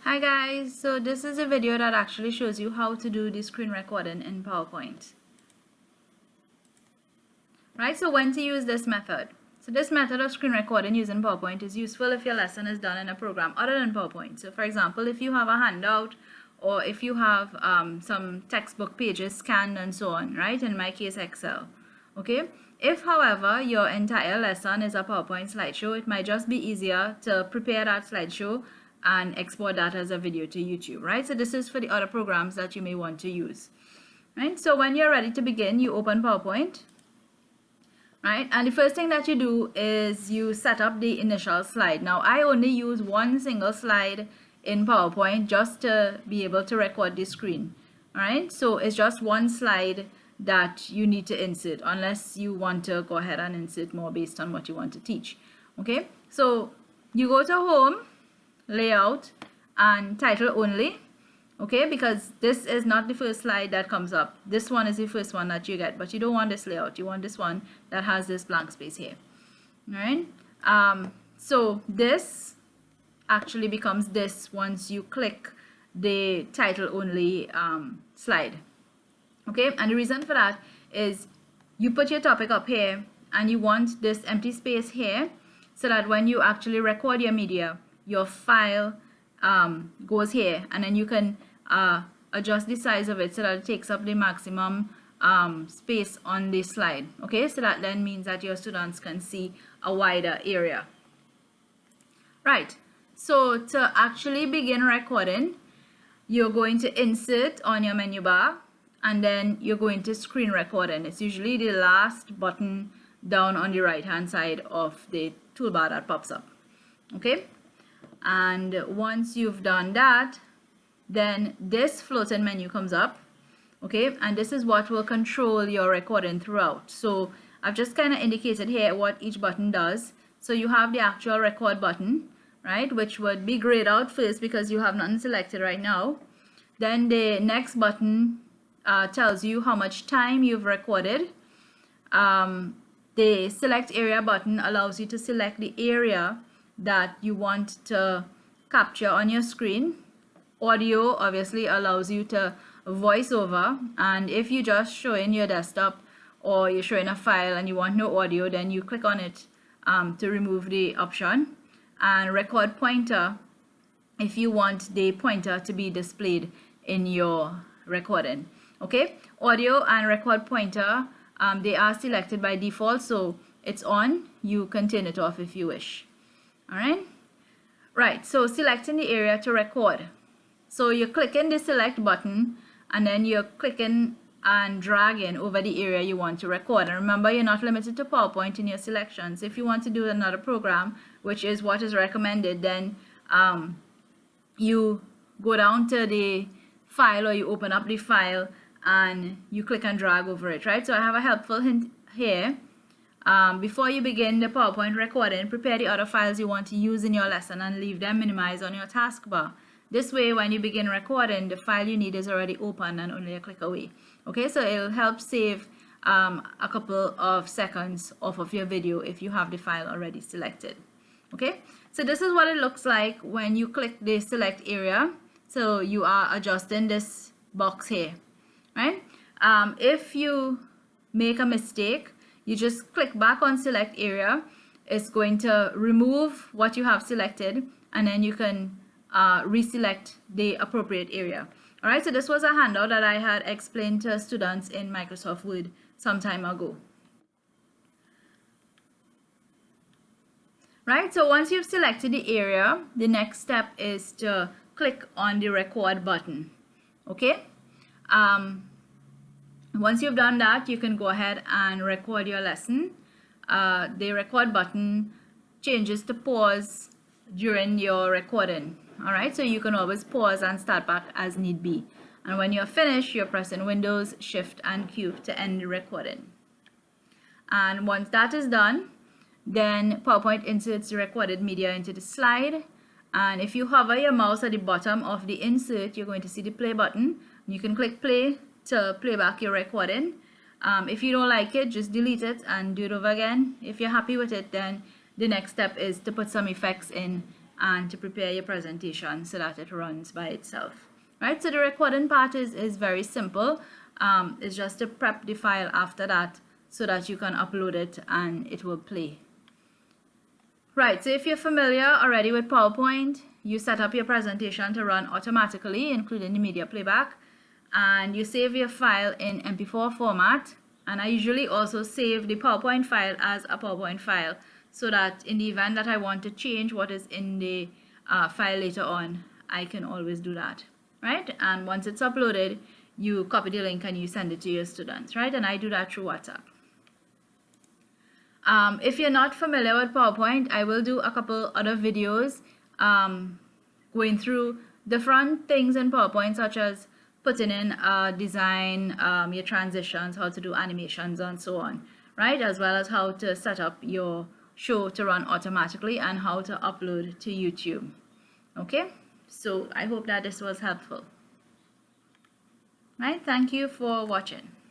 Hi guys, so this is a video that actually shows you how to do the screen recording in PowerPoint. Right, so when to use this method. So this method of screen recording using PowerPoint is useful if your lesson is done in a program other than PowerPoint. So for example, if you have a handout or if you have some textbook pages scanned and so on, right, in my case Excel. Okay, if however your entire lesson is a PowerPoint slideshow, it might just be easier to prepare that slideshow and export that as a video to YouTube, right? So this is for the other programs that you may want to use, right? So when you're ready to begin, you open PowerPoint, right? And the first thing that you do is you set up the initial slide. Now I only use one single slide in PowerPoint just to be able to record the screen, all right? So it's just one slide that you need to insert unless you want to go ahead and insert more based on what you want to teach. Okay, so you go to home, layout, and title only. Okay, because this is not the first slide that comes up. This one is the first one that you get, but you don't want this layout. You want this one that has this blank space here. All right, so this actually becomes this once you click the title only slide. Okay, and the reason for that is you put your topic up here and you want this empty space here so that when you actually record your media, your file goes here, and then you can adjust the size of it so that it takes up the maximum space on the slide. Okay, so that then means that your students can see a wider area. Right, so to actually begin recording, you're going to insert on your menu bar, and then you're going to screen recording. It's usually the last button down on the right hand side of the toolbar that pops up. Okay, and once you've done that, then this floating menu comes up. Okay, and this is what will control your recording throughout. So I've just kind of indicated here what each button does. So you have the actual record button, right, which would be grayed out first because you have nothing selected right now. Then the next button tells you how much time you've recorded. The select area button allows you to select the area that you want to capture on your screen. Audio obviously allows you to voice over, and if you just show in your desktop or you're showing a file and you want no audio, then you click on it to remove the option. And record pointer, if you want the pointer to be displayed in your recording. Okay, audio and record pointer, they are selected by default, so it's on. You can turn it off if you wish. All right, right, so selecting the area to record. So you're clicking the select button and then you're clicking and dragging over the area you want to record. And remember, you're not limited to PowerPoint in your selections. If you want to do another program, which is what is recommended, then you go down to the file, or you open up the file and you click and drag over it, right? So I have a helpful hint here. Before you begin the PowerPoint recording, prepare the other files you want to use in your lesson and leave them minimized on your taskbar. This way, when you begin recording, the file you need is already open and only a click away. Okay, so it'll help save a couple of seconds off of your video if you have the file already selected. Okay, so this is what it looks like when you click the select area. So you are adjusting this box here, right? If you make a mistake, you just click back on select area. It's going to remove what you have selected, and then you can reselect the appropriate area. All right, so this was a handout that I had explained to students in Microsoft Word some time ago. Right, so once you've selected the area, the next step is to click on the record button. Okay, once you've done that, you can go ahead and record your lesson. The record button changes to pause during your recording. All right, so you can always pause and start back as need be. And when you're finished, you're pressing Windows, Shift, and Q to end the recording. And once that is done, then PowerPoint inserts the recorded media into the slide. And if you hover your mouse at the bottom of the insert, you're going to see the play button. You can click play to play back your recording. If you don't like it, just delete it and do it over again. If you're happy with it, then the next step is to put some effects in and to prepare your presentation so that it runs by itself. Right, so the recording part is very simple. It's just to prep the file after that so that you can upload it and it will play. Right, so if you're familiar already with PowerPoint, you set up your presentation to run automatically, including the media playback, and you save your file in MP4 format. And I usually also save the PowerPoint file as a PowerPoint file so that in the event that I want to change what is in the file later on, I can always do that, right? And once it's uploaded, you copy the link and you send it to your students, right? And I do that through WhatsApp. If you're not familiar with PowerPoint, I will do a couple other videos going through different things in PowerPoint, such as putting in design, your transitions, how to do animations, and so on, right? As well as how to set up your show to run automatically and how to upload to YouTube. Okay, so I hope that this was helpful. Right, thank you for watching.